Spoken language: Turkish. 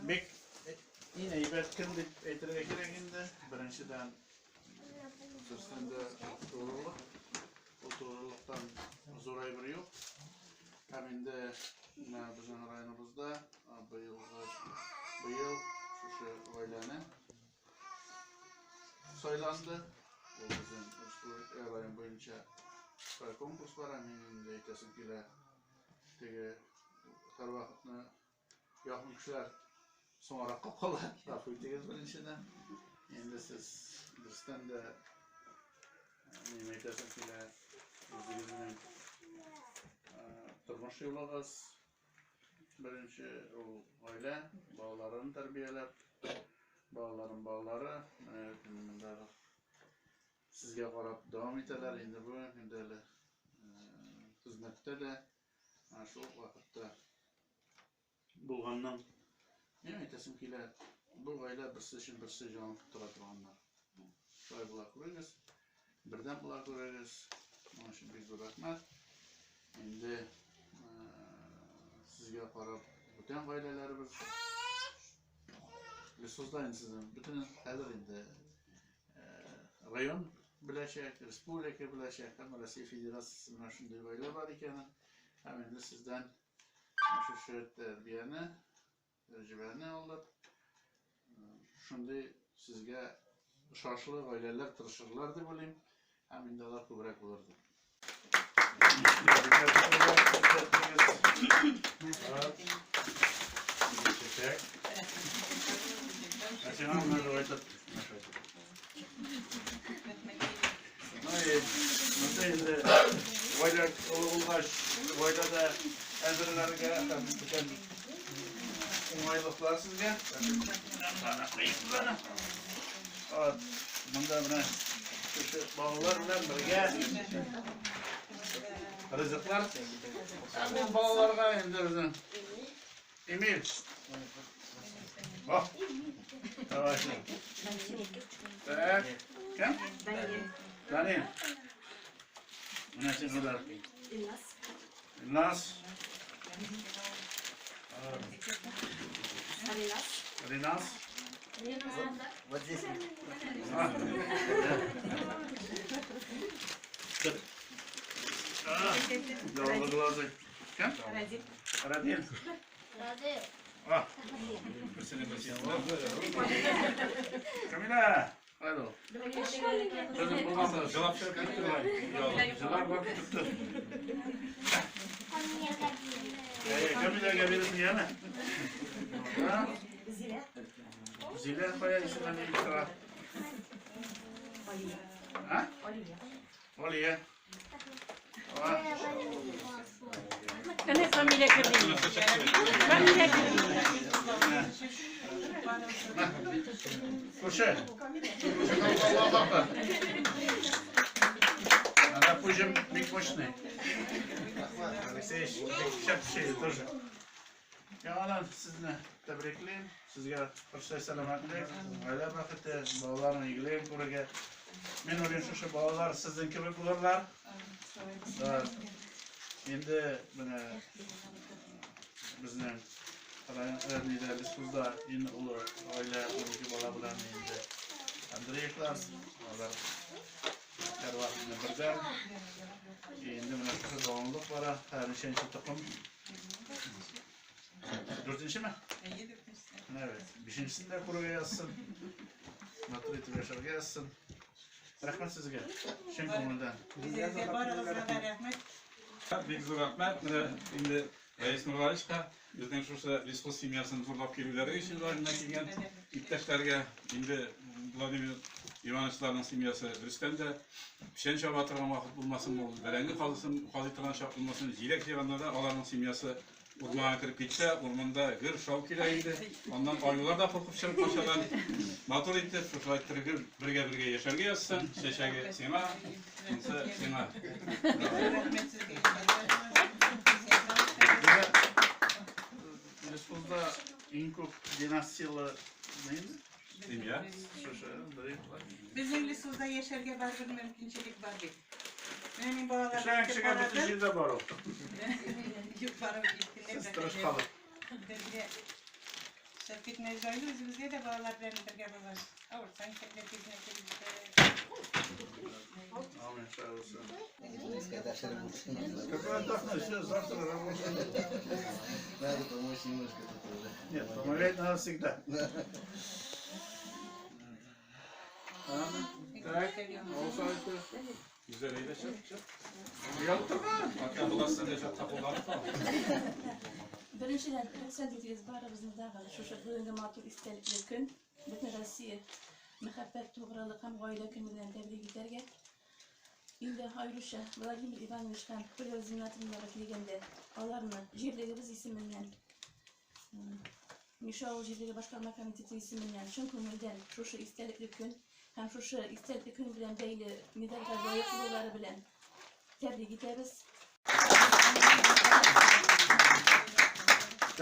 Bek yine ibatken deb aytırga kerak endi. Birinchidan Turkistonda to'g'rilik, bu to'g'rilikdan zo'r aybiri yo'q. Ham endi bizning rayonimizda bu yil shu oilani saylandi. Bu bizning respublika rayon bo'yicha bir konkurs var. Endi aytasim kelar, har vaqtni yoqimli kishilar so'ngroqqa qoladi. Rahmat birinchidan. Endi siz Turkistonda nima aytasim kelar, o'zingizning turmush yo'lingiz birinchi u oila, bolalarini tarbiyalab, bolalarim bolalari sizga qarab davom etadilar. Endi bu xizmatda da shu vaqtda bo'lgandan nima aytasim kelar, bu oila birsi uchun birsi jon tura turganlar. Shoy bo'la ko'ramiz, birdan bo'la ko'ramiz. Mana shu bek rahmat. Endi sizga qarab butun oilalarimiz so'zlaymiz sizdan. Butun hozir endi rayon bilashak, respublika bilashak, ham Rossiya Federatsiyasi mana shunday oila bor ekan. Ham endi sizdan shu tarbiyani, tajribani olib, shunday sizga shoshili oilalar tirishirlar deb o'ylayman. Ham endi ular ko'proq bo'lardi. Oilada hazırlarga bütün umaylıklar sizge. Bunda buna şu bağlar bilen birge rızıklar. Bu bağlarga endi bizim Emil. Bak. Yavaş. Tak. Kim? Daniel. Ne için kadar? İlnas. Rinas. Вот здесь. Doğru glazı. Kim? Radil. Radil. Ah. Kamila. Hadi. Kızım bulmazsa cevap cevap bak tuttu. Kamila gelirsin yana. Ha? Zile koyar isimden bir tara. Ha? Oliye. Kene familya kırdım. Familya kırdım. Proszę. Надо позже бик мощный. Алексей, şap şey тоже. Yalan sizni tabriklayım. Sizga bir salomatlik, oila baxti, bolalarni ilgilayib ko'raga. Men o'ylayman shu bolalar sizning kabi bo'lurlar. Endi buni bizning Ermida Respublikada endi ulu oila, 12 bola bilan endi Andreyevlar, ular har vaqtni birdan. Endi mana shu davomliq bor, har nechanchi tuqum. 4-chi mi? Evet. 5-sinde kuruya yazsın. Maturit'i yaşarga yazsın. Rahmet sizge. Şen konudan. Bek zo'r rahmat. Endi Rais Nurvalishqa bizning shu Respublika semiyasini zo'rlab keluvlari uchun ulardan kelgan ittashlarga endi Vladimir Ivanovchlarning semiyasi Turkistonda pishan chabatirgan vaqt bo'lmasin, bu balangi qoldirgan shart bo'lmasin, jirak yeganlarda ularning semiyasi Ormana kirip gitse, ormanda gır şavkiyle indi. Ondan ayılar da korkup çıkıp başladan motor etti. Fırlatırı birge yaşarga yazsın. Şeşagi sena, kimse sena. Respublikada en çok dinastiyalı neydi? Semya. Bizim Lisus'da yaşarga var bir mümkünçilik var bir. Benim bağlar Şeşagi bütün şeyde var o. Yok para Siz tırış kalın. Serpit Necda'yla özümüzge de bağlar bilen birge balar. Avursan kendine bizine kendine. Amin, sağ olsun. Biz kardeşleri buluştunuz. Köpeğe takma, işte завтра работаем. Надо помочь немножко тут уже. Нет, помогать надо всегда. Ладно, так, olsaydı. Güzel iyileşir. Yaptırma. Hakan bulasın diye tapılar da. Birinchidan sen dediğiniz barabızın dağı şu bugünkü matur istelikli gün. Bütün Rossiya muhabbet to'g'riliq ham oila kunidan tabrik etarga. Endi Hayrusha Vladimir Ivanovichdan qo'l zinnatini bag'ishlaganda ularni Yerligimiz ismidan Mishol Yerligi boshqarma komiteti ismidan chin ko'ngildan shu istelikli kun ham shu istelikli kun bilan bayli medalga loyiq bo'lulari bilan tabrik etamiz.